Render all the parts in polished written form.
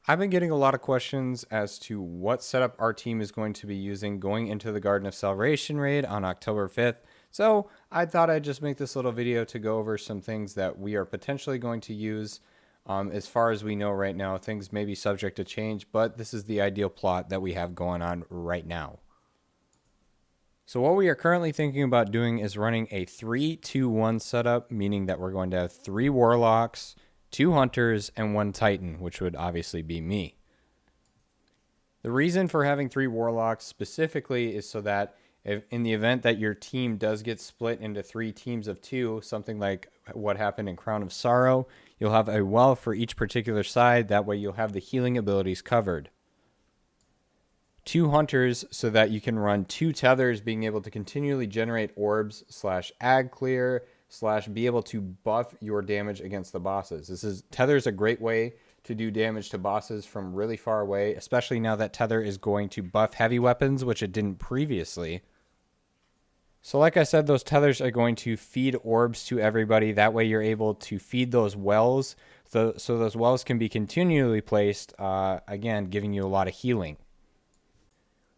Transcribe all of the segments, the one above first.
I've been getting a lot of questions as to what setup our team is going to be using going into the Garden of Salvation raid on October 5th. So I thought I'd just make this little video to go over some things that we are potentially going to use. As far as we know right now, things may be subject to change, but this is the ideal plot that we have going on right now. So what we are currently thinking about doing is running a 3-2-1 setup, meaning that we're going to have 3 Warlocks, 2 Hunters, and 1 Titan, which would obviously be me. The reason for having 3 Warlocks specifically is so that if in the event that your team does get split into 3 teams of 2, something like what happened in Crown of Sorrow, you'll have a well for each particular side. That way you'll have the healing abilities covered. 2 Hunters so that you can run 2 Tethers, being able to continually generate orbs / ag clear / be able to buff your damage against the bosses. Tether's a great way to do damage to bosses from really far away, especially now that Tether is going to buff heavy weapons, which it didn't previously. So like I said, those Tethers are going to feed orbs to everybody. That way you're able to feed those wells, so those wells can be continually placed, again, giving you a lot of healing.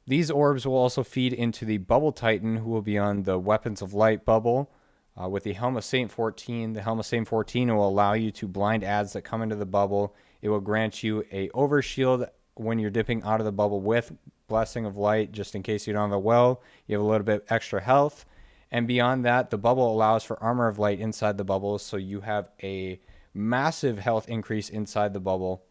These orbs will also feed into the Bubble Titan, who will be on the Weapons of Light bubble. With the Helm of Saint 14, the Helm of Saint 14 will allow you to blind ads that come into the bubble. It will grant you a overshield when you're dipping out of the bubble with Blessing of Light, just in case you don't have a well. You have a little bit extra health. And beyond that, the bubble allows for Armor of Light inside the bubble, so you have a massive health increase inside the bubble.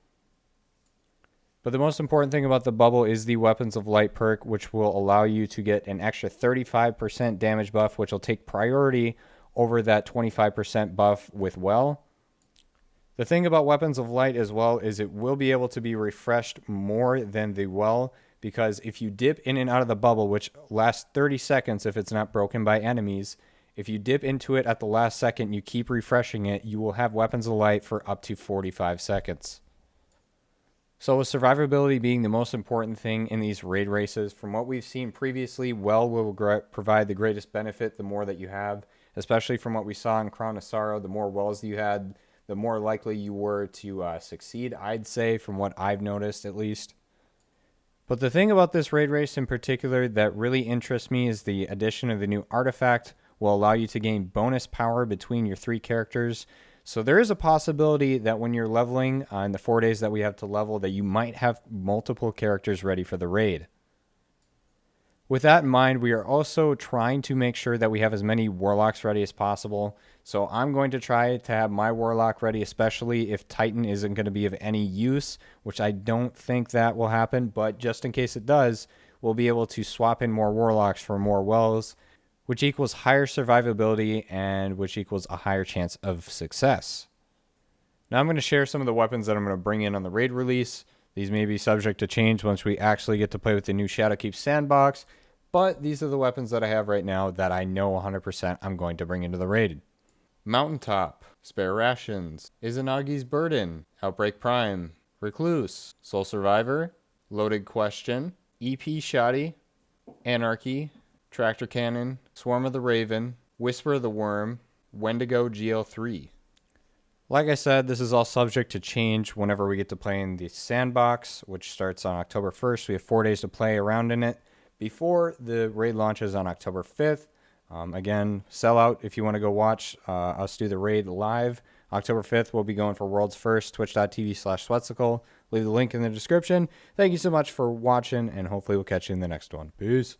But the most important thing about the bubble is the Weapons of Light perk, which will allow you to get an extra 35% damage buff, which will take priority over that 25% buff with well. The thing about Weapons of Light as well is it will be able to be refreshed more than the well, because if you dip in and out of the bubble, which lasts 30 seconds if it's not broken by enemies, if you dip into it at the last second, you keep refreshing it, you will have Weapons of Light for up to 45 seconds. So with survivability being the most important thing in these raid races, from what we've seen previously, well will provide the greatest benefit the more that you have, especially from what we saw in Crown of Sorrow. The more wells you had, the more likely you were to succeed, I'd say, from what I've noticed at least. But the thing about this raid race in particular that really interests me is the addition of the new artifact will allow you to gain bonus power between your 3 characters. So there is a possibility that when you're leveling in the 4 days that we have to level, that you might have multiple characters ready for the raid. With that in mind, we are also trying to make sure that we have as many Warlocks ready as possible. So I'm going to try to have my Warlock ready, especially if Titan isn't going to be of any use, which I don't think that will happen. But just in case it does, we'll be able to swap in more Warlocks for more wells, which equals higher survivability and which equals a higher chance of success. Now I'm going to share some of the weapons that I'm going to bring in on the raid release. These may be subject to change once we actually get to play with the new Shadowkeep sandbox, but these are the weapons that I have right now that I know 100% I'm going to bring into the raid. Mountaintop, Spare Rations, Izanagi's Burden, Outbreak Prime, Recluse, Soul Survivor, Loaded Question, EP Shoddy, Anarchy, Tractor Cannon, Swarm of the Raven, Whisper of the Worm, Wendigo GL3. Like I said, this is all subject to change whenever we get to play in the sandbox, which starts on October 1st. We have 4 days to play around in it before the raid launches on October 5th. Again, sell out if you want to go watch us do the raid live. October 5th, we'll be going for World's First, twitch.tv/Sweatcicle. Leave the link in the description. Thank you so much for watching, and hopefully we'll catch you in the next one. Peace.